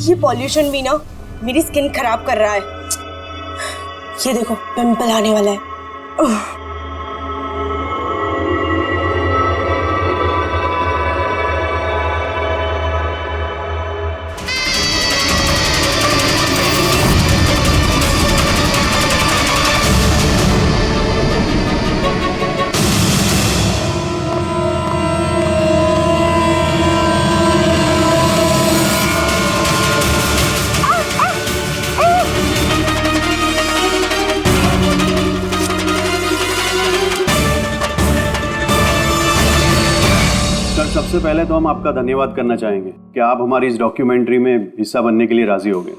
ये पॉल्यूशन भी ना मेरी स्किन खराब कर रहा है। ये देखो पिंपल आने वाला है। सबसे पहले तो हम आपका धन्यवाद करना चाहेंगे कि आप हमारी इस डॉक्यूमेंट्री में हिस्सा बनने के लिए राजी हो गए।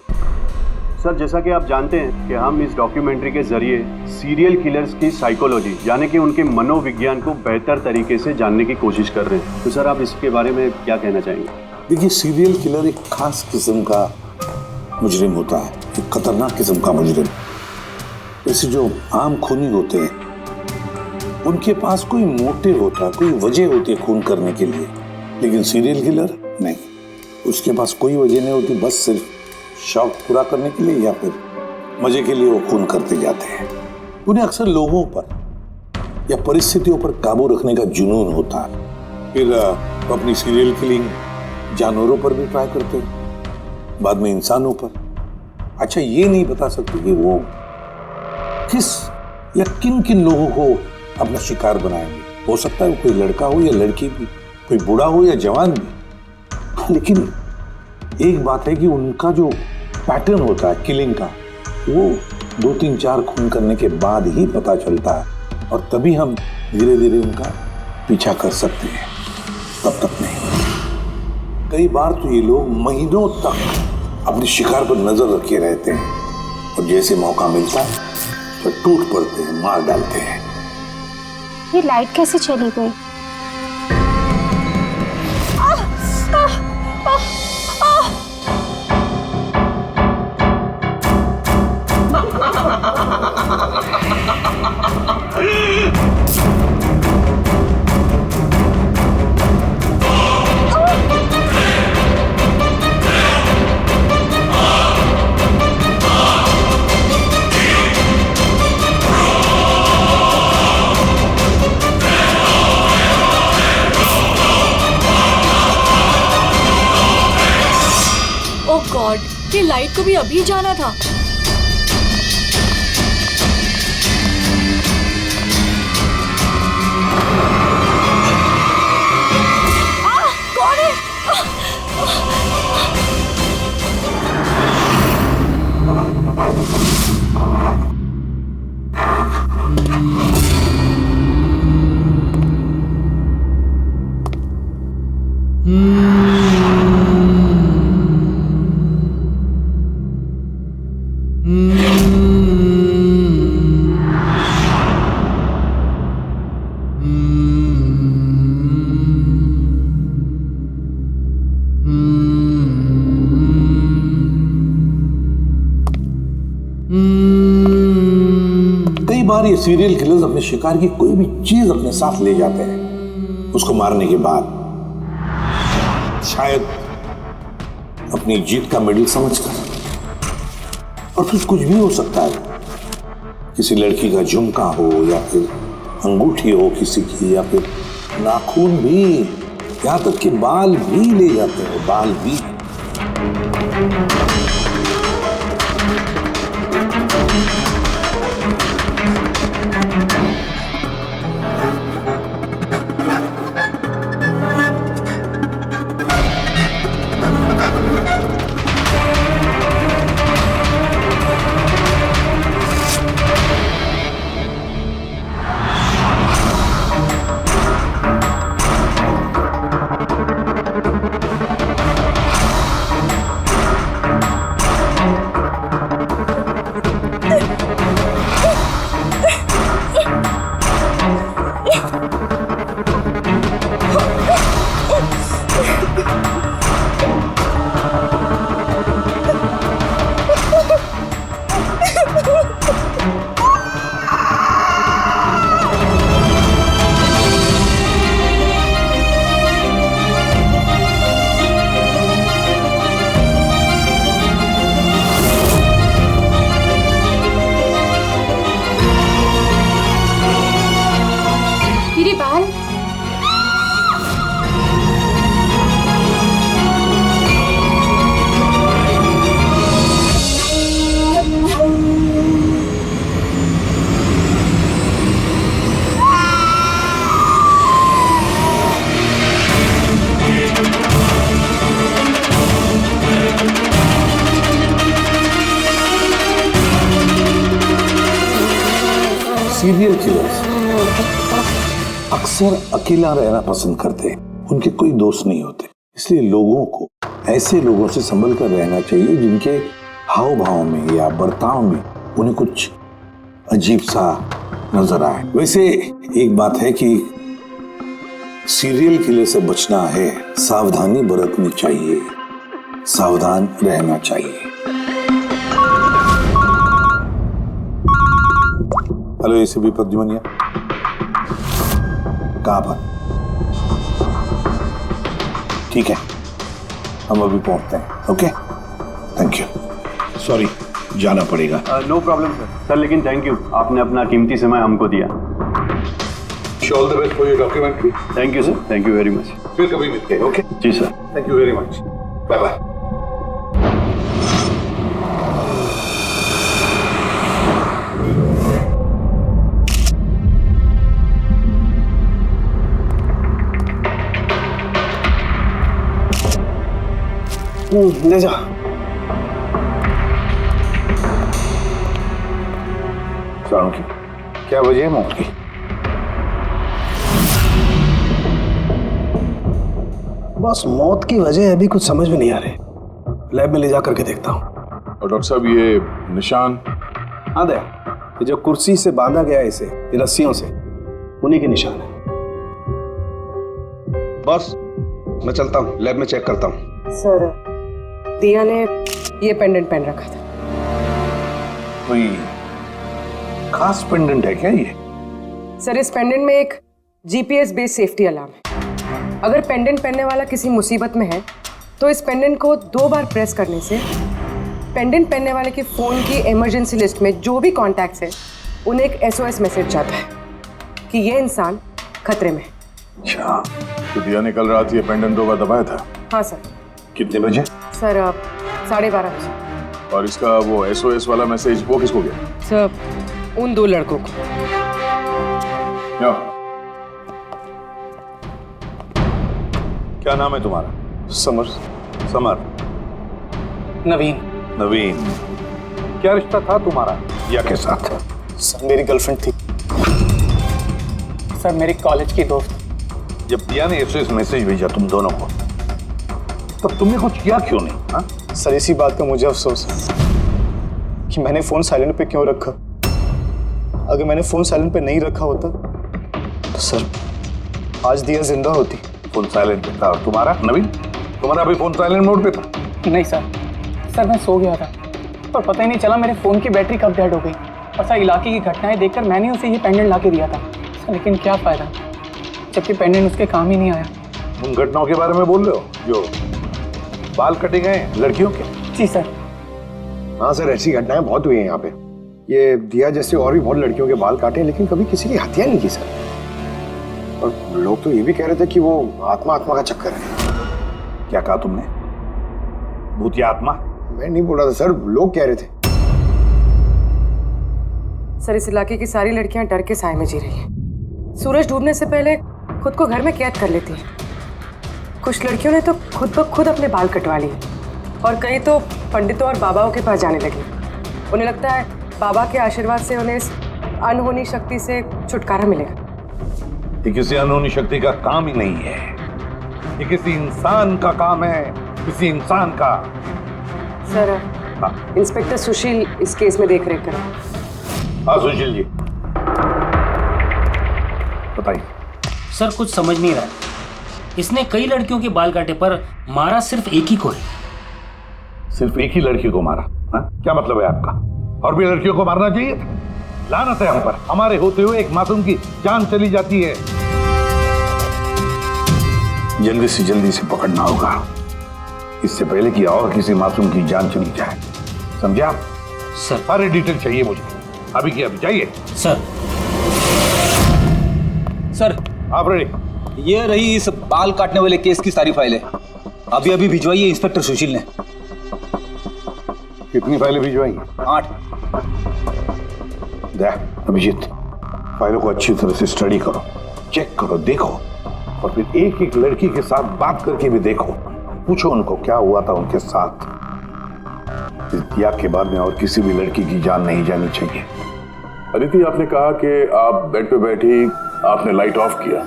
सर, जैसा कि आप जानते हैं कि हम इस डॉक्यूमेंट्री के जरिए सीरियल किलर्स की साइकोलॉजी यानी कि उनके मनोविज्ञान को बेहतर तरीके से जानने की कोशिश कर रहे हैं। तो सर, आप इसके बारे में क्या कहना चाहेंगे? देखिए, सीरियल किलर एक खास किस्म का मुजरिम होता है, एक खतरनाक किस्म का मुजरिम। जैसे जो आम खूनी होते हैं उनके पास कोई मोटिव होता है, कोई वजह होती है खून करने के लिए, लेकिन सीरियल किलर नहीं, उसके पास कोई वजह नहीं होती, बस सिर्फ शौक पूरा करने के लिए या फिर मजे के लिए वो खून करते जाते हैं। उन्हें अक्सर लोगों पर या परिस्थितियों पर काबू रखने का जुनून होता है। फिर वो अपनी सीरियल किलिंग जानवरों पर भी ट्राई करते हैं, बाद में इंसानों पर। अच्छा, ये नहीं बता सकते कि वो किस या किन किन लोगों को अपना शिकार बनाएंगे। हो सकता है वो कोई लड़का हो या लड़की भी, कोई बूढ़ा हो या जवान भी, लेकिन एक बात है कि उनका जो पैटर्न होता है किलिंग का, वो 2, 3, 4 खून करने के बाद ही पता चलता है, और तभी हम धीरे धीरे उनका पीछा कर सकते हैं, तब तक नहीं। कई बार तो ये लोग महीनों तक अपने शिकार पर नजर रखे रहते हैं, और जैसे मौका मिलता है तो टूट पड़ते हैं, मार डालते हैं। ये लाइट कैसे चली गई? गॉड, ये लाइट को भी अभी जाना था। कौन है? कई बार ये सीरियल किलर्स अपने शिकार की कोई भी चीज अपने साथ ले जाते हैं, उसको मारने के बाद शायद अपनी जीत का मेडल समझकर। और फिर कुछ भी हो सकता है, किसी लड़की का झुमका हो या फिर अंगूठी हो किसी की, या फिर नाखून भी, यहां तक कि बाल भी ले जाते हैं, बाल भी। सीरियल किलर्स अक्सर अकेला रहना पसंद करते हैं, उनके कोई दोस्त नहीं होते। इसलिए लोगों को ऐसे लोगों से संभल कर रहना चाहिए जिनके हाव भाव में या बर्ताव में उन्हें कुछ अजीब सा नजर आए। वैसे एक बात है कि सीरियल किलर से बचना है, सावधानी बरतनी चाहिए, सावधान रहना चाहिए। हेलो एसीपी प्रद्युमन, कहां पर? ठीक है, हम अभी पहुंचते हैं। Okay, thank you. सॉरी, जाना पड़ेगा। No problem sir. सर लेकिन थैंक यू, आपने अपना कीमती समय हमको दिया। All the best for your documentary. Thank you sir, thank you very much. फिर कभी मिलते हैं। Okay ji sir, thank you very much. Bye bye. ले जा। की क्या वजह है मौत की? बस मौत की वजह अभी कुछ समझ में नहीं आ रही। लैब में ले जा करके देखता हूँ। और डॉक्टर साहब ये निशान? हाँ दया, ये जो कुर्सी से बांधा गया है इसे, ये रस्सियों से, उन्हीं के निशान है। बस मैं चलता हूँ, लैब में चेक करता हूँ। सर दिया ने ये पेंडेंट पहन रखा था। कोई खास पेंडेंट है क्या ये? सर इस पेंडेंट में एक जीपीएस बेस्ड सेफ्टी अलार्म है। अगर पेंडेंट पहनने वाला किसी मुसीबत में है तो इस पेंडेंट को 2 बार प्रेस करने से पेंडेंट पहनने वाले के फोन की इमरजेंसी लिस्ट में जो भी कॉन्टैक्ट्स है उन्हें एक SOS मैसेज जाता है कि ये इंसान खतरे में है। अच्छा, तो दिया ने कल रात ये पेंडेंट 2 बार दबाया था? हाँ सर। कितने बजे? सर 12:30 बजे। और इसका वो SOS वाला मैसेज वो किसको गया? सर उन 2 लड़कों को। क्या नाम है तुम्हारा? समर। समर। नवीन। नवीन। क्या रिश्ता था तुम्हारा दिया के साथ? सर मेरी गर्लफ्रेंड थी। सर मेरी कॉलेज की दोस्त। जब दिया ने SOS मैसेज भेजा तुम दोनों को, तब तुमने कुछ किया क्यों नहीं? हा? सर इसी बात का मुझे अफसोस है कि मैंने फोन साइलेंट पे क्यों रखा। अगर मैंने फोन साइलेंट पे नहीं रखा होता तो सर आज दिया जिंदा होती। फोन साइलेंट पे था। और तुम्हारा नवीन, तुम्हारा भी फोन साइलेंट मोड पे था? नहीं सर मैं सो गया था पर पता ही नहीं चला मेरे फ़ोन की बैटरी कब डेड हो गई। और सर इलाके की घटनाएं देखकर मैंने उसे ये पेंडेंट ला के दिया था सर, लेकिन क्या फ़ायदा जबकि पेंडेंट उसके काम ही नहीं आया। उन घटनाओं के बारे में बोल रहे हो जो बाल कटे गए लड़कियों के? जी सर। हाँ सर, ऐसी घटनाएं बहुत हुई हैं यहाँ पे। ये दिया जैसे और भी बहुत लड़कियों के बाल काटे लेकिन कभी किसी की हत्या नहीं की सर। और लोग तो ये भी कह रहे थे कि वो आत्मा का चक्कर है। क्या कहा तुमने? भूत या आत्मा? मैं नहीं बोल रहा था सर, लोग कह रहे थे। सर इस इलाके की सारी लड़कियां डर के साए में जी रही हैं। सूरज डूबने से पहले खुद को घर में कैद कर लेती हैं। कुछ लड़कियों ने तो खुद ब खुद अपने बाल कटवा लिए और कई तो पंडितों और बाबाओं के पास जाने लगी। उन्हें लगता है बाबा के आशीर्वाद से उन्हें इस अनहोनी शक्ति से छुटकारा मिलेगा। ये किसी अनहोनी शक्ति का काम ही नहीं है, ये किसी इंसान का काम है, किसी इंसान का। सर इंस्पेक्टर सुशील इस केस में देख रेख कर। हाँ सुशील जी बताइए। सर कुछ समझ नहीं रहा। इसने कई लड़कियों के बाल काटे पर मारा सिर्फ एक ही को है। सिर्फ एक ही लड़की को मारा? क्या मतलब है आपका? और भी लड़कियों को मारना चाहिए था? लानत है हम पर, हमारे होते हुए एक मासूम की जान चली जाती है। जल्दी से पकड़ना होगा इससे पहले कि और किसी मासूम की जान चली जाए, समझे आप? सर सारे डिटेल चाहिए मुझे अभी की अभी चाहिए। सर आप रेडी? ये रही इस बाल काटने वाले केस की सारी फाइलें। अभी भिजवाइए इंस्पेक्टर सुशील ने। कितनी फाइलें भिजवाई? 8। अभिजीत, फाइलों को अच्छी तरह से स्टडी करो, चेक करो, देखो और फिर एक एक लड़की के साथ बात करके भी देखो। पूछो उनको क्या हुआ था उनके साथ। इस दिया के बाद में और किसी भी लड़की की जान नहीं जानी चाहिए। अदिति, आपने कहा कि आप बेड पे बैठी, आपने लाइट ऑफ किया,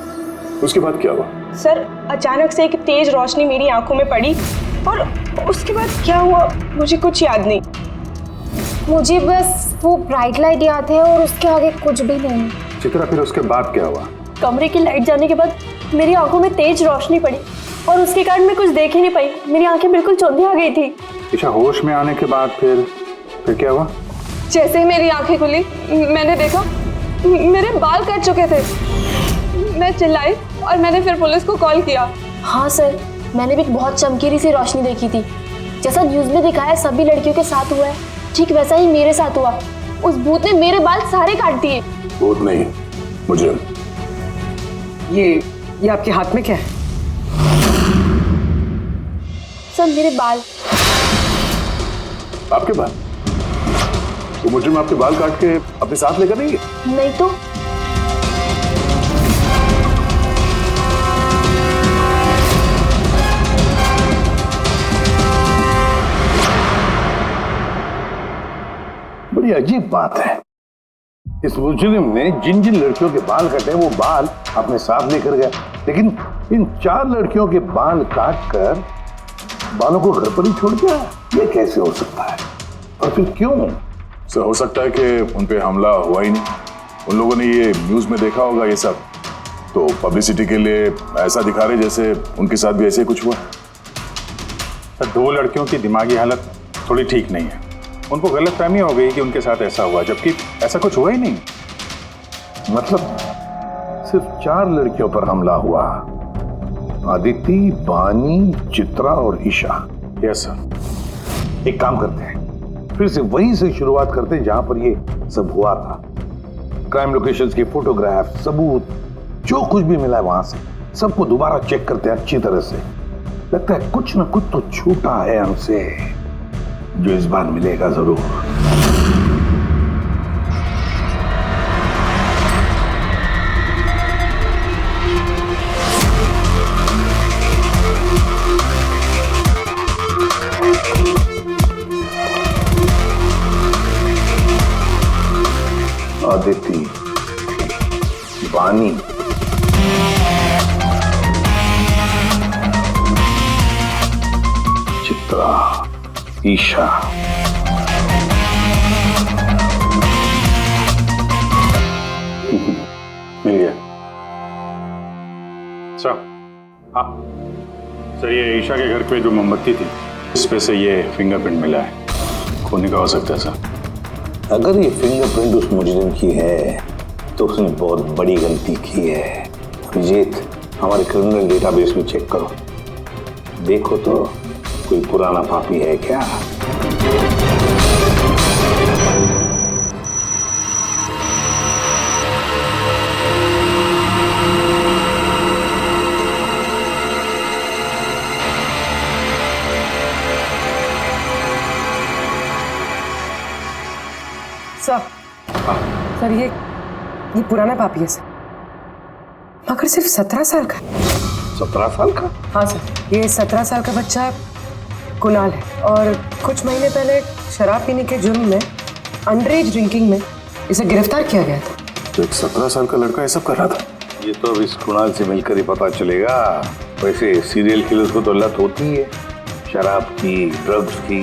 उसके बाद क्या हुआ? सर अचानक से एक तेज रोशनी मेरी आंखों में पड़ी और उसके बाद क्या हुआ मुझे कुछ याद नहीं। मुझे बस वो ब्राइट लाइट याद है और उसके आगे कुछ भी नहीं। चित्रा, फिर उसके बाद क्या हुआ? कमरे की लाइट जाने के बाद मेरी आंखों में तेज रोशनी पड़ी और उसके कारण मैं कुछ देख ही नहीं पाई। मेरी आंखें बिल्कुल चौंधी आ गई थी। ईशा, होश में आने के बाद फिर क्या हुआ? जैसे ही मेरी आंखें खुली मैंने देखा मेरे बाल कट चुके थे। मैं चिल्लाई और मैंने फिर पुलिस को कॉल किया। हाँ सर, मैंने भी एक बहुत चमकीली सी रोशनी देखी थी। जैसा न्यूज़ में दिखाया सभी लड़कियों के साथ हुआ है, ठीक वैसा ही मेरे साथ हुआ। उस भूत ने मेरे बाल सारे काट दिए। भूत नहीं, मुजरिम। ये आपके हाथ में क्या है? सर मेरे बाल। आपके बाल? वो मुजरिम आपके बाल काट के अपने साथ लेकर नहीं गए? नहीं तो। बड़ी अजीब बात है, इस मुजरिम ने जिन जिन लड़कियों के बाल कटे वो बाल अपने साथ लेकर गया, लेकिन इन 4 लड़कियों के बाल काट कर बालों को घर पर ही छोड़ गया। ये कैसे हो सकता है और फिर क्यों? सर, हो सकता है कि उन पे हमला हुआ ही नहीं। उन लोगों ने ये न्यूज़ में देखा होगा ये सब, तो पब्लिसिटी के लिए ऐसा दिखा रहे जैसे उनके साथ भी ऐसे कुछ हुआ। सर, 2 लड़कियों की दिमागी हालत थोड़ी ठीक नहीं है। उनको गलतफहमी हो गई कि उनके साथ ऐसा हुआ, जबकि ऐसा कुछ हुआ ही नहीं। मतलब सिर्फ 4 लड़कियों पर हमला हुआ, अदिति, बानी, चित्रा और ईशा। Yes sir. एक काम करते हैं, फिर से वहीं से शुरुआत करते हैं जहां पर ये सब हुआ था। क्राइम लोकेशंस के फोटोग्राफ, सबूत, जो कुछ भी मिला है वहां से सबको दोबारा चेक करते हैं अच्छी तरह से। लगता है कुछ ना कुछ तो छूटा है हमसे, जो इस बार मिलेगा जरूर। अदिति, बानी, चित्रा, ईशा। मिल गया सर। हाँ सर, ये ईशा के घर पे जो मोमबत्ती थी, इस पे से ये फिंगरप्रिंट मिला है। खूनी का हो सकता है सर। अगर ये फिंगरप्रिंट उस मुजरिम की है तो उसने बहुत बड़ी गलती की है। अभिजीत, हमारे क्रिमिनल डेटाबेस में चेक करो, देखो तो कोई पुराना पापी है क्या। सर ये पुराना पापी है सर, मगर सिर्फ 17 साल का। 17 साल का? हाँ सर, ये 17 साल का बच्चा कुणाल है और कुछ महीने पहले शराब पीने के जुर्म में, अंडरएज ड्रिंकिंग में इसे गिरफ्तार किया गया था। तो एक 17 साल का लड़का ये सब कर रहा था? ये तो अब इस कुणाल से मिलकर ही पता चलेगा। वैसे सीरियल किलर्स को तो लत होती है शराब की, ड्रग्स की।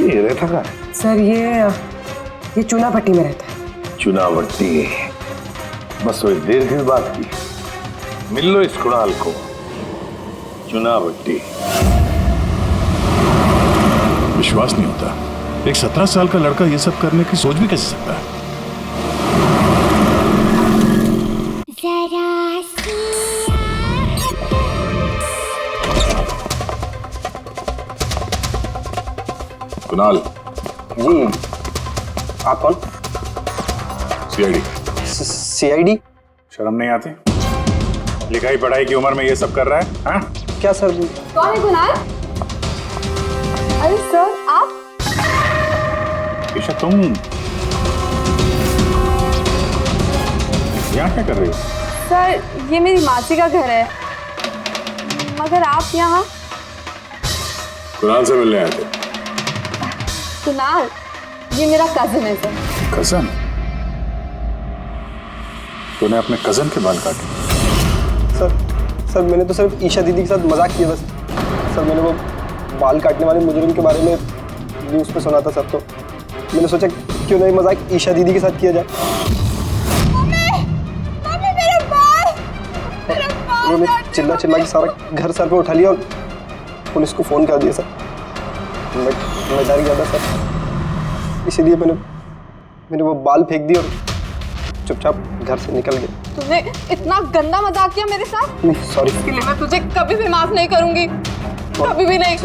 ये रहता कहाँ है? सर ये चुनाभट्टी में रहता है। चुनाभट्टी? बस वही देर किस बात की, मिल लो इस कुणाल को। चुनाभट्टी। विश्वास नहीं होता, एक 17 साल का लड़का ये सब करने की सोच भी कैसे सकता है? कुणाल जी, आप कौन? सीआईडी। सीआईडी? शर्म नहीं आती? लिखाई पढ़ाई की उम्र में ये सब कर रहा है? हाँ? क्या सर? कौन है कुणाल? अरे सर आप? ईशा, तुम यहाँ क्या कर रही हो? सर ये मेरी मासी का घर है, मगर आप यहाँ? कुणाल से मिलने आए थे। कुणाल ये मेरा कजिन है सर। कजन? तूने अपने कजन के बाल काटे? सर मैंने तो सिर्फ ईशा दीदी के साथ मजाक किया बस। सर मैंने वो बाल काटने वाले मुजरिम के बारे में न्यूज़ पे सुना था सर, तो मैंने सोचा क्यों नहीं मजाक ईशा दीदी के साथ किया जाए। उन्होंने चिल्ला के सारा घर सर पे उठा लिया और पुलिस को फोन कर दिया सर। मैं डर गया था सर, इसीलिए मैंने वो बाल फेंक दी और चुपचाप घर से निकल गया। तूने इतना गंदा मजाक किया मेरे साथ? नहीं सॉरी, इसके लिए मैं तुझे कभी भी माफ नहीं करूंगी, कभी भी नहीं।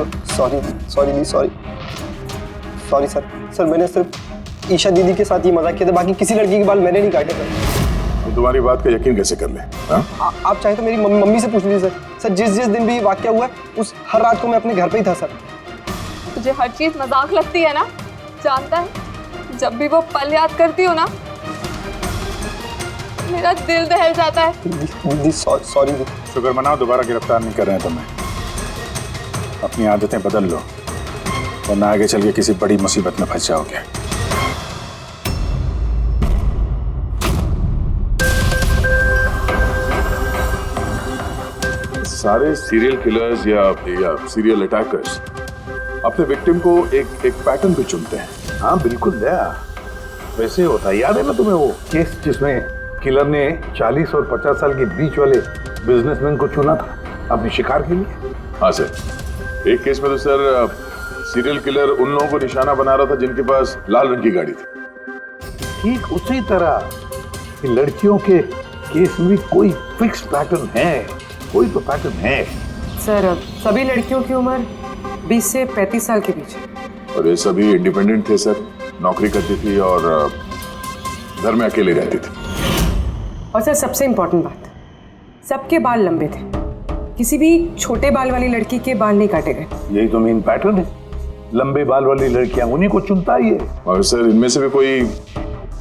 सॉरी सर मैंने सिर्फ ईशा दीदी के साथ ही मजाक किया था, बाकी किसी लड़की के बाल मैंने नहीं काटे सर। तो तुम्हारी बात का यकीन कैसे कर ले? आप चाहे तो मेरी मम्मी से पूछ लीजिए सर। जिस दिन भी वाकया हुआ उस हर रात को मैं अपने घर पे ही था सर। तुझे हर चीज मजाक लगती है ना, जानता है जब भी वो पल याद करती हो ना मेरा दिल दहल जाता है। दीदी सॉरी। शुक्र मनाओ दोबारा गिरफ्तार नहीं कर रहे हैं तुम्हें। अपनी आदतें बदल लो वरना आगे चल के किसी बड़ी मुसीबत में फंस जाओगे। सारे सीरियल किलर्स या सीरियल अटैकर्स अपने विक्टिम को एक पैटर्न पे चुनते हैं। हाँ बिल्कुल दया, वैसे होता है। याद है ना तुम्हें वो केस जिसमें किलर ने 40 और 50 साल के बीच वाले बिजनेसमैन को चुना था अपने शिकार के लिए? हाँ सर, एक केस में तो सर सीरियल किलर उन लोगों को निशाना बना रहा था जिनके पास लाल रंग की गाड़ी थी। ठीक उसी तरह लड़कियों के केस में भी कोई फिक्स पैटर्न है, कोई तो पैटर्न है। सर सभी लड़कियों की उम्र 20 से 35 साल के बीच। और ये सभी इंडिपेंडेंट थे सर, नौकरी करती थी और घर में अकेले रहती थी। और सर सबसे इम्पोर्टेंट बात, सबके बाल लंबे थे, किसी भी छोटे बाल वाली लड़की के बाल नहीं काटे गए। यही तो मेन पैटर्न है, लंबे बाल वाली लड़कियां उन्हीं को चुनता ही है। और सर इनमें से भी कोई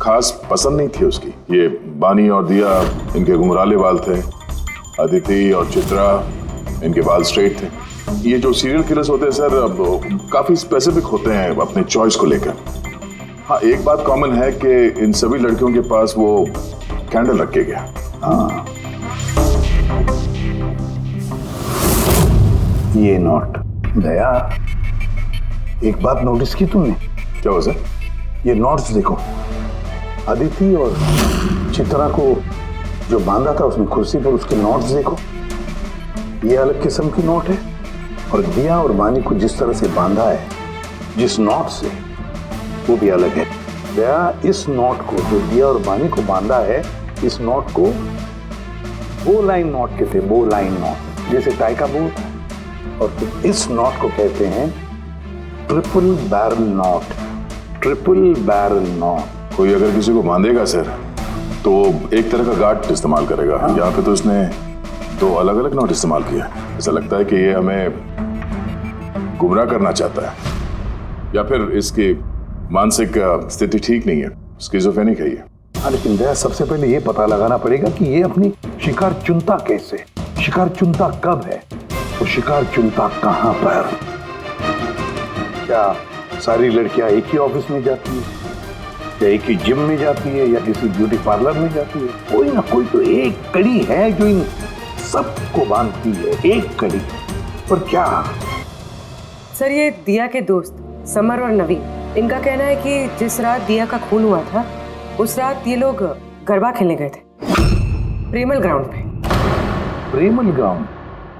खास पसंद नहीं थी उसकी। ये बानी और दिया, इनके घुंघराले बाल थे। अदिति और चित्रा, इनके बाल स्ट्रेट थे। ये जो सीरियल किलर्स होते हैं सर काफी स्पेसिफिक होते हैं अपने चॉइस को लेकर। हाँ, एक बात कॉमन है कि इन सभी लड़कियों के पास वो कैंडल रख के गया। हाँ, ये नोट दया, एक बात नोटिस की तुमने? क्या हो सर? ये नोट्स देखो, अदिति और चित्रा को जो बांधा था उसने कुर्सी पर, उसके नोट्स देखो, ये अलग किस्म की नोट है। और दिया और बानी को जिस तरह से बांधा है जिस नोट से, वो भी अलग है। दया, इस नोट को जो दिया और बानी को बांधा है, इस नोट को बो लाइन नोट कहते हैं, बो लाइन नोट, जैसे टाई का बो। और इस नोट को कहते हैं triple barrel note, triple barrel note. कोई अगर किसी को बांधेगा सर तो एक तरह का गार्ड इस्तेमाल करेगा। यहाँ पे तो उसने दो अलग अलग नोट इस्तेमाल किया। ऐसा लगता है कि ये हमें गुमराह करना चाहता है, या फिर इसकी मानसिक स्थिति ठीक नहीं है, स्किज़ोफ्रेनिक है ये। हाँ, लेकिन दया सबसे पहले ये पता लगाना पड़ेगा कि ये अपनी शिकार चुनता कैसे, शिकार चुनता कब है, और शिकार चुनता कहाँ पर। क्या सारी लड़कियां एक ही ऑफिस में जाती है, या एक ही जिम में जाती है, या किसी ब्यूटी पार्लर में जाती है? कोई ना कोई तो एक कड़ी है जो इन सबको बांधती है, एक कड़ी। पर क्या? सर ये दिया के दोस्त समर और नवीन, इनका कहना है कि जिस रात दिया का खून हुआ था उस रात ये लोग गरबा खेलने गए थे प्रेमल ग्राउंड पे। प्रेमल ग्राउंड?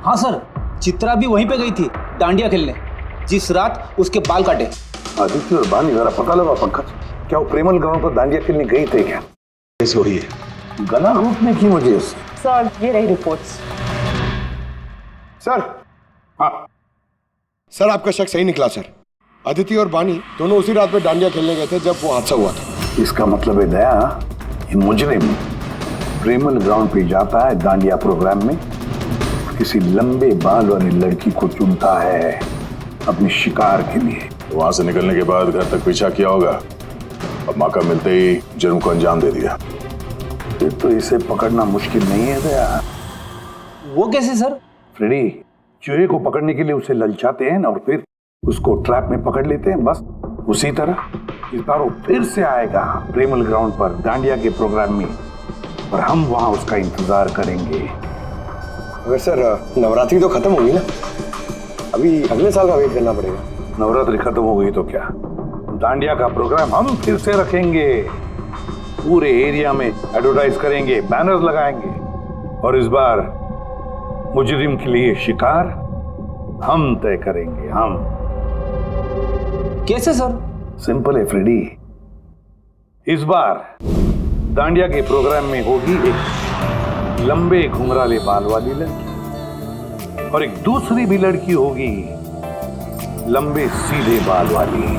हाँ सर, चित्रा भी वहीं पे गई थी डांडिया खेलने जिस रात उसके बाल काटे। आदित्य और बानी, जरा पता लगा पंकज, क्या वो प्रेमल ग्राउंड पर डांडिया खेलने गई थे क्या? छोड़िए, गला घोटने की वजह से? सर ये रही रिपोर्ट्स। सर, हाँ सर, आपका शक सही निकला सर। अदिति और बानी दोनों उसी रात पे डांडिया खेलने गए थे जब वो हादसा हुआ था। इसका मतलब है दया, ये मुजरिम प्रेमल ग्राउंड पे जाता है डांडिया प्रोग्राम में, किसी लंबे बाल वाली लड़की को चुनता है अपने शिकार के लिए। वहां से निकलने के बाद घर तक पीछा किया होगा, अब मौका मिलते ही जुर्म को अंजाम दे दिया। फिर तो इसे पकड़ना मुश्किल नहीं है दया। वो कैसे सर? फ्रेडी, चूहे को पकड़ने के लिए उसे ललचाते हैं ना, और फिर उसको ट्रैप में पकड़ लेते हैं, बस उसी तरह इस बार वो फिर से आएगा प्रेमल ग्राउंड पर डांडिया के प्रोग्राम में, और हम वहां उसका इंतजार करेंगे। मगर सर नवरात्रि तो खत्म होगी ना, अभी अगले साल का वेट करना पड़ेगा। नवरात्रि खत्म हो गई तो क्या, डांडिया का प्रोग्राम हम फिर से रखेंगे, पूरे एरिया में एडवर्टाइज करेंगे, बैनर्स लगाएंगे, और इस बार मुजरिम के लिए शिकार हम तय करेंगे। हम कैसे सर? सिंपल है फ्रेडी, इस बार डांडिया के प्रोग्राम में होगी एक लंबे घुंघराले बाल वाली लड़की और एक दूसरी भी लड़की होगी लंबे सीधे बाल वाली।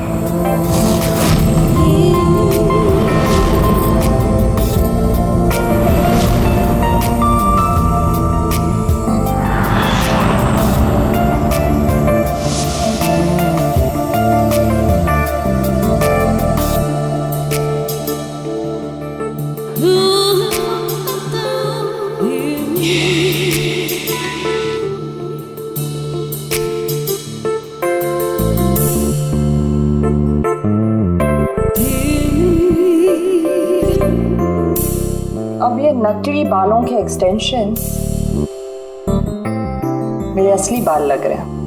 अब ये नकली बालों के एक्सटेंशन मेरे असली बाल लग रहे हैं।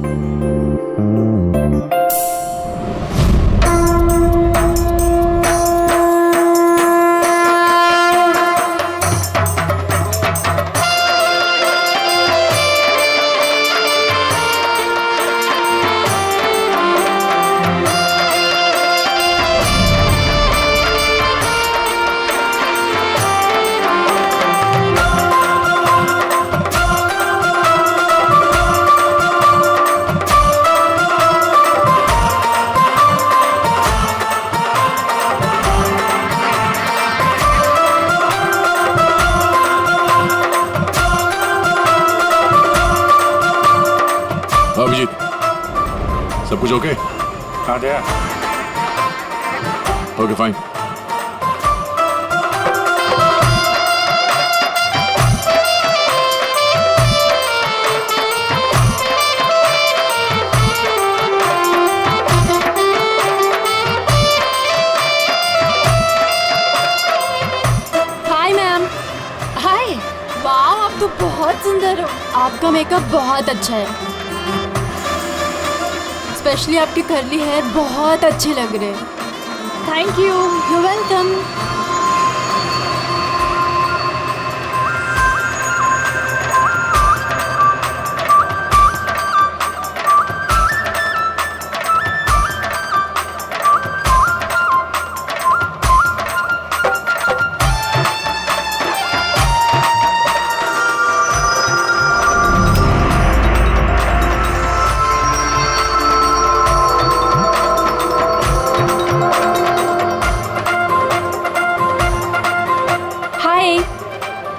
अभिजीत, सब कुछ ओके? हाँ Daya. Okay fine. Hi ma'am. Hi, वाह आप तो बहुत सुंदर हो। आपका मेकअप बहुत अच्छा है, स्पेशली आपके कर्ली हेयर बहुत अच्छे लग रहे हैं। Thank you, you welcome.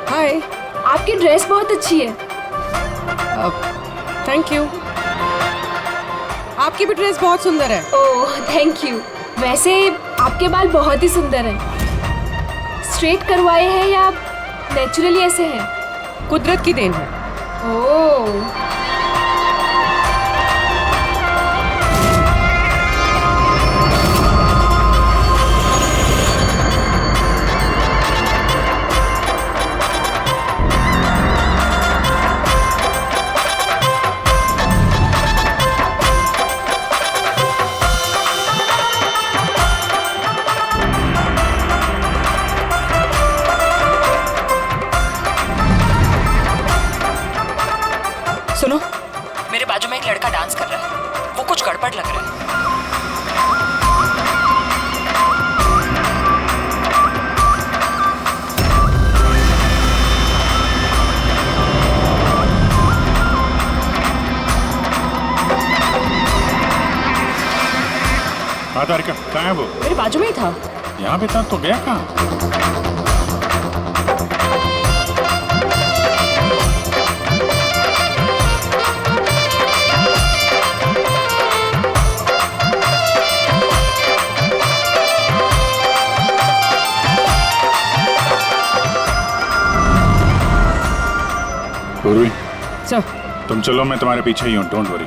Hi. आपकी ड्रेस बहुत अच्छी है। Thank you. आपकी भी ड्रेस बहुत सुंदर है। Oh thank you. वैसे आपके बाल बहुत ही सुंदर हैं। स्ट्रेट करवाए हैं या नेचुरली ऐसे हैं? कुदरत की देन है। ओह सुनो, मेरे बाजू में एक लड़का डांस कर रहा है, वो कुछ गड़बड़ लग रहा है। हाँ तारिका, कहाँ है वो? मेरे बाजू में ही था। यहाँ पे था तो गया कहाँ? पूर्वी, सर। तुम चलो, मैं तुम्हारे पीछे ही हूँ, डोंट वरी।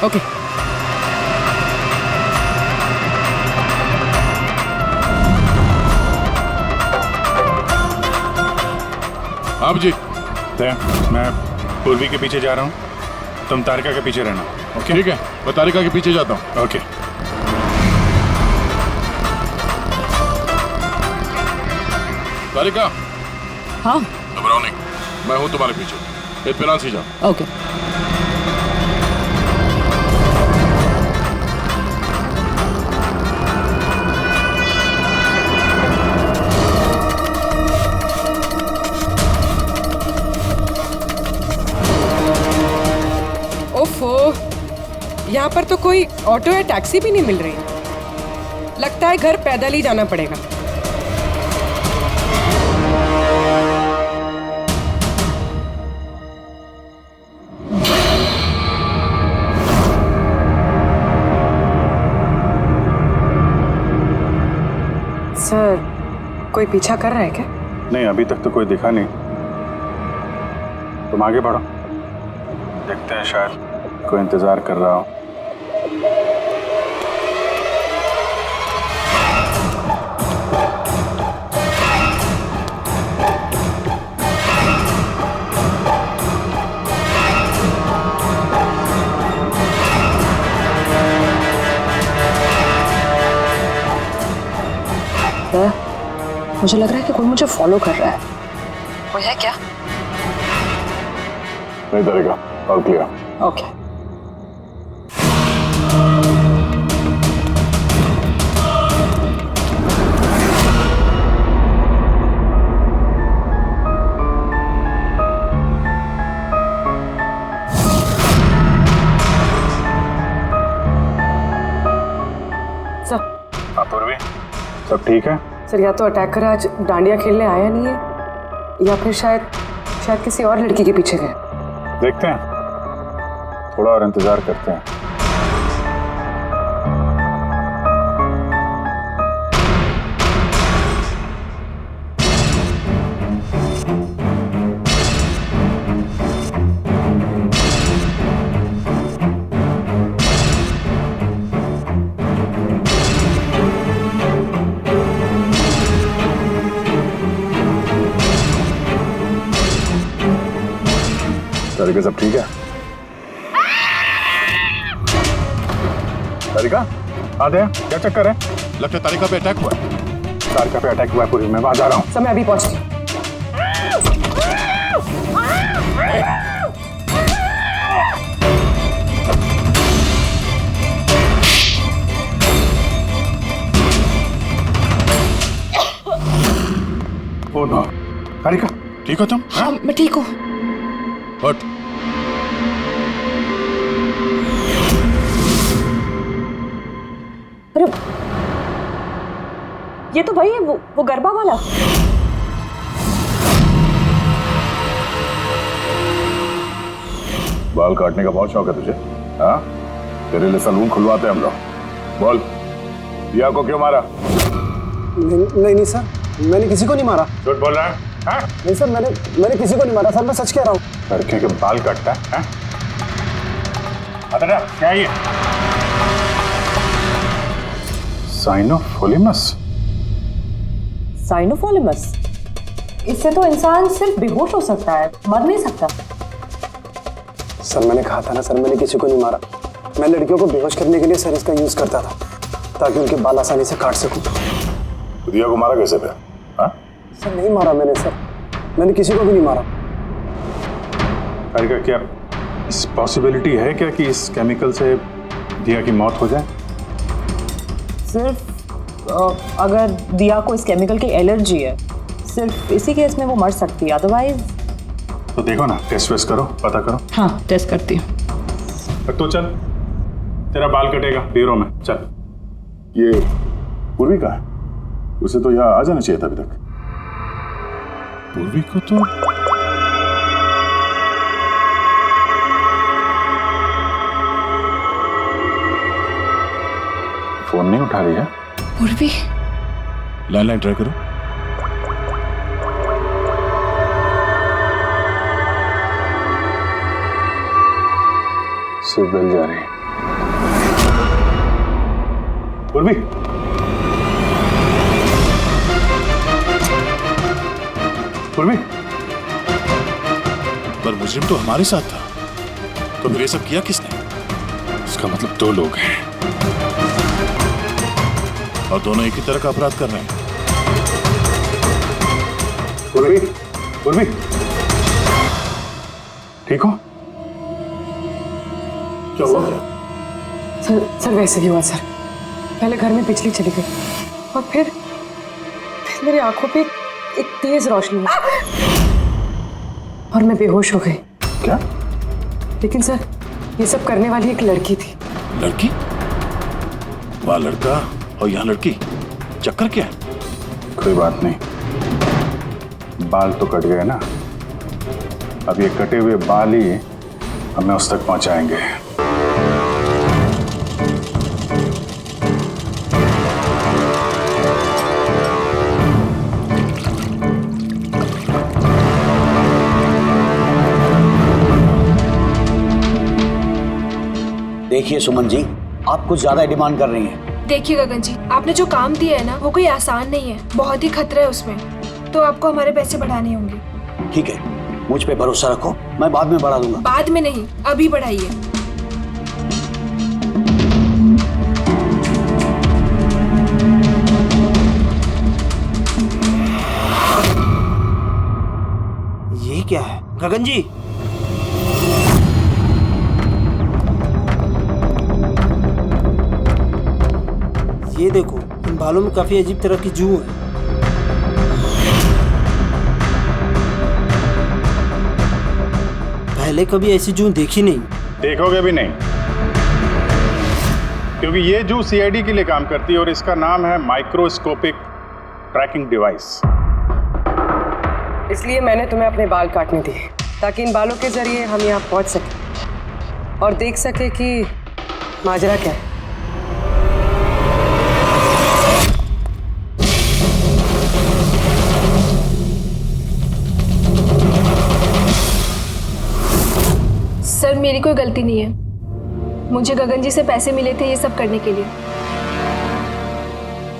ओके। आप जी मैं पूर्वी के पीछे जा रहा हूँ, तुम तारिका के पीछे रहना। ओके ठीक है, मैं तारिका के पीछे जाता हूँ। ओके। तारिका, हाँ घबराओ नहीं, मैं हूँ तुम्हारे पीछे। इत्मीनान से जाओ। ओके। ओफो, यहाँ पर तो कोई ऑटो या टैक्सी भी नहीं मिल रही। लगता है घर पैदल ही जाना पड़ेगा। सर, कोई पीछा कर रहा है क्या? नहीं, अभी तक तो कोई दिखा नहीं। तुम आगे बढ़ो, देखते हैं, शायद कोई इंतजार कर रहा हो। मुझे लग रहा है कि कोई मुझे फॉलो कर रहा है। कोई है क्या? नहीं तारिका, ऑल क्लियर। ओके। हाँ पूर्वी, सब ठीक है? सर, या तो अटैकर आज डांडिया खेलने आया नहीं है, या फिर शायद किसी और लड़की के पीछे गए। देखते हैं, थोड़ा और इंतजार करते हैं। तारिका, सब ठीक है? तारिका, आदे, क्या चक्कर है? लगता है तारिका पे अटैक हुआ है। तारिका पे अटैक हुआ है पूर्वी, मैं वहां जा रहा हूँ। सर, मैं अभी पहुंचती हूँ। ओ नो, तारिका, ठीक हो तुम? हाँ, मैं ठीक हूँ। हट। अरे, ये तो भाई है वो गरबा वाला। बाल काटने का बहुत शौक है तुझे? हाँ, तेरे लिए सलून खुलवाते हैं हम लोग। बोल, दिया को क्यों मारा? नहीं सर, मैंने किसी को नहीं मारा। झूठ बोल रहा है? हाँ? नहीं सर, मैंने किसी को नहीं मारा सर, मैं सच कह रहा हूँ। लड़के के बाल काटता है? अदरा, क्या है ये? साइनोफोलिमस। साइनोफोलिमस? इससे तो इंसान सिर्फ बेहोश हो सकता है, मर नहीं सकता। सर, मैंने कहा था ना सर, मैंने किसी को नहीं मारा। मैं लड़कियों को बेहोश करने के लिए सर इसका यूज करता था, ताकि उनके बाल आसानी से काट सकूं। दिया को मारा कैसे पे? हाँ? सर, नहीं मारा मैंने सर, मैंने किसी को भी नहीं मारा। तारिका, क्या इस पॉसिबिलिटी है क्या कि इस केमिकल से दिया की मौत हो जाए? सिर्फ अगर दिया को इस केमिकल की एलर्जी है, सिर्फ इसी केस में वो मर सकती है, अदरवाइज। तो देखो ना, टेस्ट वेस्ट करो, पता करो। हाँ, टेस्ट करती हूँ। तो चल, तेरा बाल कटेगा ब्यूरो में, चल। ये पूर्वी का है? उसे तो यहाँ आ जाना चाहिए था अभी तक। पूर्वी को तो फोन नहीं उठा रही है। पूर्वी, लैंडलाइन ट्राई करो। सिर्फ बेल जा रही है। पूर्वी, पूर्वी, पर मुजरिम तो हमारे साथ था, तो फिर ये सब किया किसने? इसका मतलब दो लोग हैं और दोनों एक ही तरह का अपराध कर रहे हैं। उर्वी, उर्वी, ठीक हो? क्या हुआ? सर वैसे ही हुआ सर। पहले घर में बिजली चली गई और फिर मेरी आंखों पे एक तेज रोशनी आई और मैं बेहोश हो गई। क्या? लेकिन सर ये सब करने वाली एक लड़की थी। लड़की? वहाँ लड़का और यहाँ लड़की, चक्कर क्या है? कोई बात नहीं, बाल तो कट गए ना, अब ये कटे हुए बाल ही हमें उस तक पहुंचाएंगे। देखिए सुमन जी, आप कुछ ज्यादा डिमांड कर रही हैं। देखिए गगन जी, आपने जो काम दिया है ना वो कोई आसान नहीं है, बहुत ही खतरा है उसमें, तो आपको हमारे पैसे बढ़ाने होंगे। ठीक है, मुझ पे भरोसा रखो, मैं बाद में बढ़ा दूंगा। बाद में नहीं, अभी बढ़ाइए। ये क्या है गगन जी? ये देखो, इन बालों में काफी अजीब तरह की जू है। पहले कभी ऐसी जू देखी नहीं। देखोगे भी नहीं, क्योंकि ये जू सीआईडी के लिए काम करती है और इसका नाम है माइक्रोस्कोपिक ट्रैकिंग डिवाइस। इसलिए मैंने तुम्हें अपने बाल काटने दिए ताकि इन बालों के जरिए हम यहाँ पहुँच सके और देख सके कि माजरा क्या है। सर मेरी कोई गलती नहीं है, मुझे गगन जी से पैसे मिले थे ये सब करने के लिए।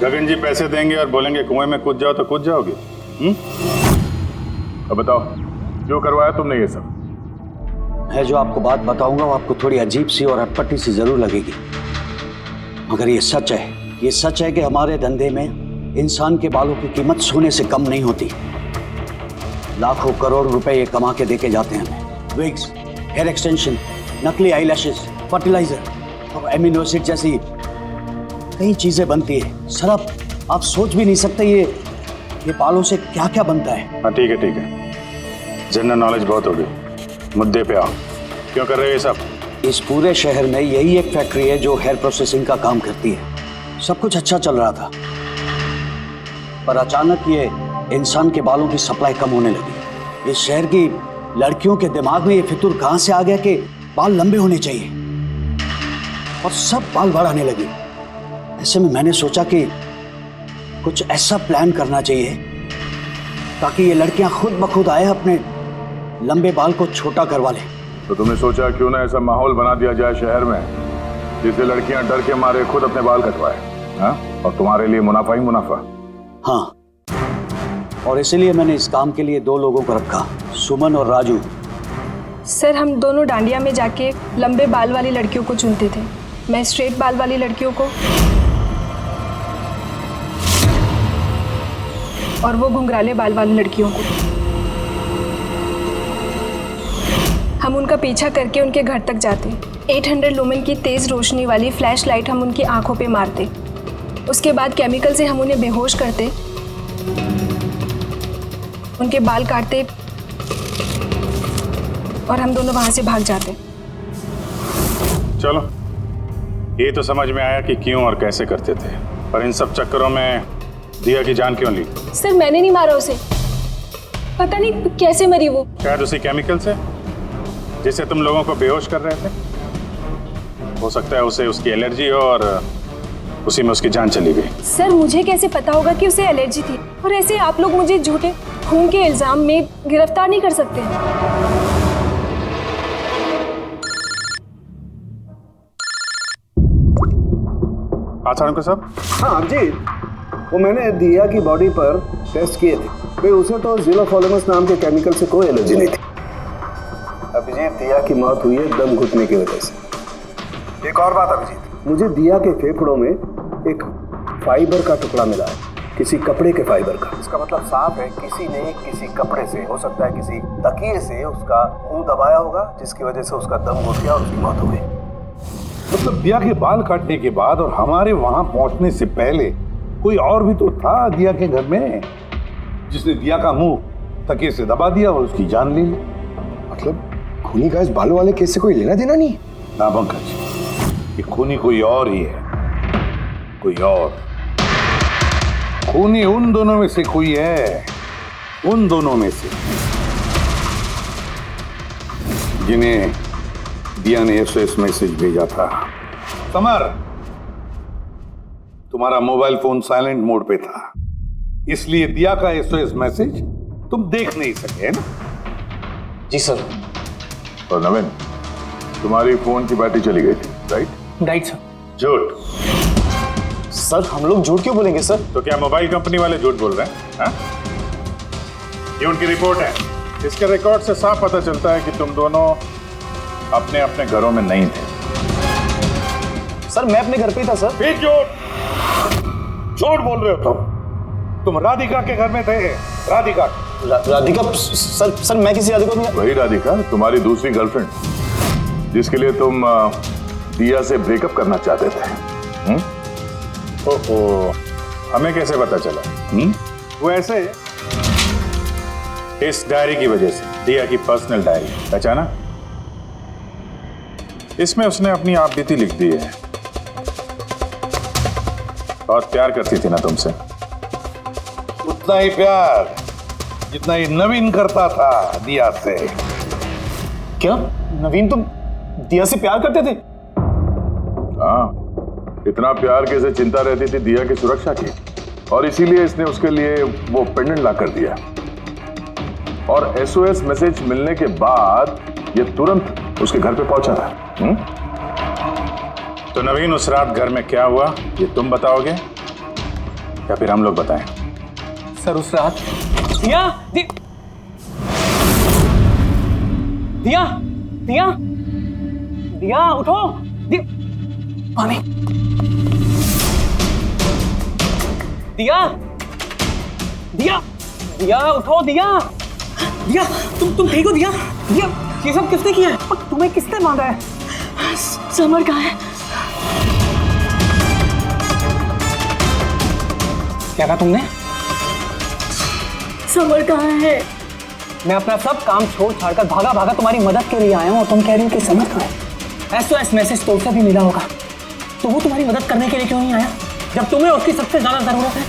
गगन जी पैसे देंगे और बोलेंगे कुएं में कूद जाओ तो कूद जाओगे? अब बताओ, जो करवाया तुमने ये सब? मैं जो आपको बात बताऊंगा वो आपको थोड़ी अजीब सी और अटपटी सी जरूर लगेगी, मगर ये सच है। ये सच है कि हमारे धंधे में इंसान के बालों की कीमत सोने से कम नहीं होती। लाखों करोड़ रुपए ये कमा के देके जाते हैं हमें। विग्स, हेयर एक्सटेंशन, नकली आईलैशेस, फर्टिलाइजर और एमिनो एसिड जैसी कई चीजें बनती है। सर आप सोच भी नहीं सकते ये बालों से क्या क्या बनता है। हाँ ठीक है, जनरल नॉलेज बहुत हो गई, मुद्दे पे आओ। क्यों कर रहे हो ये सब? इस पूरे शहर में यही एक फैक्ट्री है जो हेयर प्रोसेसिंग का काम करती है। सब कुछ अच्छा चल रहा था, पर अचानक ये इंसान के बालों की सप्लाई कम होने लगी। इस शहर की लड़कियों के दिमाग में ये फितूर कहां से आ गया कि बाल लंबे होने चाहिए, और सब बाल बढ़ाने लगे। ऐसे में मैंने सोचा कि कुछ ऐसा प्लान करना चाहिए ताकि ये लड़कियां खुद ब खुद आए अपने लंबे बाल को छोटा करवा लें। तो तुमने सोचा क्यों ना ऐसा माहौल बना दिया जाए शहर में जिससे लड़कियां डर के मारे खुद अपने बाल कटवाए, हाँ? और तुम्हारे लिए मुनाफा ही मुनाफा। हाँ, और इसीलिए मैंने इस काम के लिए दो लोगों को रखा, सुमन और राजू। सर हम दोनों डांडिया में जाके लंबे बाल वाली लड़कियों को चुनते थे, मैं स्ट्रेट बाल वाली लड़कियों को और वो घुंघराले बाल वाली लड़कियों को। हम उनका पीछा करके उनके घर तक जाते, 800 लुमेन की तेज रोशनी वाली फ्लैश लाइट हम उनकी आंखों पे मारते, उसके बाद केमिकल से हम उन्हें बेहोश करते, उनके बाल काटते और हम दोनों वहां से भाग जाते। चलो, ये तो समझ में आया कि क्यों और कैसे करते थे, पर इन सब चक्करों में दिया की जान क्यों ली? सर मैंने नहीं मारा उसे, पता नहीं कैसे मरी वो। शायद उसी केमिकल से जिससे तुम लोगों को बेहोश कर रहे थे। हो सकता है उसे उसकी एलर्जी हो और उसी में उसकी जान चली गई। सर मुझे कैसे पता होगा कि उसे एलर्जी थी, और ऐसे आप लोग मुझे झूठे खून के इल्जाम में गिरफ्तार नहीं कर सकते। आचार्य साहब। हाँ जी, वो मैंने दिया की बॉडी पर टेस्ट किए थे, फिर उसे तो ज़िलोफॉलेमस नाम के केमिकल से कोई एलर्जी नहीं थी। अभिजीत, दिया की मौत हुई है दम घुटने की वजह से। एक और बात अभिजीत, मुझे दिया के फेफड़ों में एक फाइबर का टुकड़ा मिला है, किसी कपड़े के फाइबर का। इसका मतलब साफ है किसी ने किसी कपड़े से, हो सकता है किसी तकिए से उसका मुंह दबाया होगा, जिसकी वजह से उसका दम घुट गया और उसकी मौत हो गई। मतलब दिया के बाल काटने के बाद और हमारे वहां पहुंचने से पहले कोई और भी तो था दिया के घर में, जिसने दिया का मुंह तकिए से दबा दिया और उसकी जान ले ली। मतलब खूनी का इस बालों वाले केस से कोई लेना देना नहीं? ना पंकज, ये खूनी कोई और ही है, कोई और। खूनी उन दोनों में से कोई है, उन दोनों में से जिन्हें दिया ने एसओएस मैसेज भेजा था। समर, तुम्हारा मोबाइल फोन साइलेंट मोड पे था, इसलिए दिया का एसओएस मैसेज तुम देख नहीं सके, है ना? जी सर। और नवीन, तुम्हारी फोन की बैटरी चली गई थी, राइट? Right sir. झूठ। सर हम लोग झूठ क्यों बोलेंगे सर? तो क्या मोबाइल कंपनी वाले झूठ बोल रहे हैं? हाँ? ये उनकी रिपोर्ट है, इसके रिकॉर्ड से साफ पता चलता है कि तुम दोनों अपने अपने घरों में नहीं थे। सर मैं अपने घर पे ही था सर। फिर झूठ बोल रहे हो तुम राधिका के घर में थे। राधिका राधिका सर मैं किसी राधिका नहीं। वही राधिका, तुम्हारी दूसरी गर्लफ्रेंड, जिसके लिए तुम दिया से ब्रेकअप करना चाहते थे। ओहो, हमें कैसे पता चला? वो ऐसे, इस डायरी की वजह से, दिया की पर्सनल डायरी, पहचाना? इसमें उसने अपनी आप बीती लिख दी है। बहुत प्यार करती थी ना तुमसे। उतना ही प्यार जितना ये नवीन करता था दिया से। क्या नवीन तुम दिया से प्यार करते थे? हाँ, इतना प्यार कैसे चिंता रहती थी दिया की सुरक्षा की, और इसीलिए इसने उसके लिए वो पेंडेंट ला कर दिया। और एसओएस मैसेज मिलने के बाद ये तुरंत उसके घर पे पहुंचा था। तो नवीन, उस रात घर में क्या हुआ ये तुम बताओगे या फिर हम लोग बताएं? सर उस रात दिया दिया दिया दिया उठो। पानी। दिया दिया दिया उठो। दिया दिया तुम ठीक हो? दिया दिया ये सब किसने किया है? और तुम्हें किसने मांगा है? समर कहाँ है? क्या कहा तुमने? समर कहाँ है? मैं अपना सब काम छोड़ छाड़ कर भागा भागा तुम्हारी मदद के लिए आया हूँ और तुम कह रही हो कि समर कहाँ है? एसओएस मैसेज तो उसे भी मिला होगा, तो वो तुम्हारी मदद करने के लिए क्यों नहीं आया जब तुम्हें उसकी सबसे ज्यादा जरूरत है?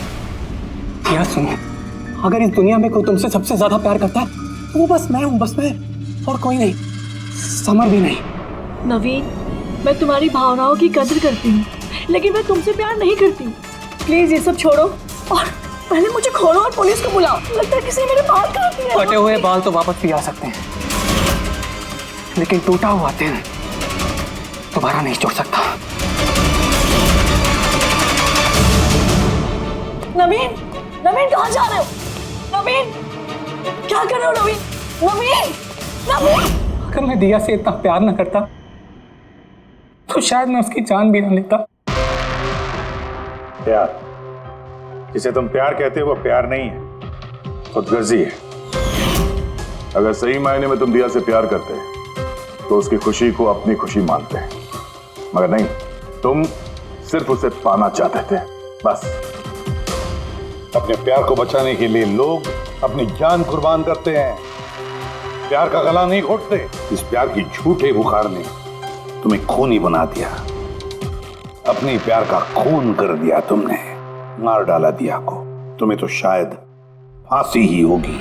क्या सुनो, अगर इस दुनिया में कोई तुमसे सबसे ज्यादा प्यार करता है तो वो बस मैं हूँ, बस मैं, और कोई नहीं, समर भी नहीं। नवीन, मैं तुम्हारी भावनाओं की कदर करती हूँ, लेकिन मैं तुमसे प्यार नहीं करती। प्लीज ये सब छोड़ो और पहले मुझे खोलो और पुलिस को बुलाओ। लगता है किसी ने मेरे बाल काट दिए। कटे हुए बाल तो वापस भी आ सकते हैं, लेकिन टूटा हुआ दिल दोबारा नहीं जोड़ सकता। नवीन, नवीन कहाँ जा रहे हो? नवीन, क्या कर रहे हो? नवीन, नवीन, नवीन। अगर मैं दिया से इतना प्यार न करता तो शायद मैं उसकी जान भी न लेता। प्यार, जिसे तुम प्यार कहते हो वो प्यार नहीं है, खुदगर्जी है। अगर सही मायने में तुम दिया से प्यार करते तो उसकी खुशी को अपनी खुशी मानते, मगर नहीं, तुम सिर्फ उसे पाना चाहते थे, बस। अपने प्यार को बचाने के लिए लोग अपनी जान कुर्बान करते हैं, प्यार का गला नहीं घोटते। इस प्यार की झूठे बुखार ने तुम्हें खूनी बना दिया, अपने प्यार का खून कर दिया तुमने, मार डाला दिया को। तुम्हें तो शायद फांसी ही होगी।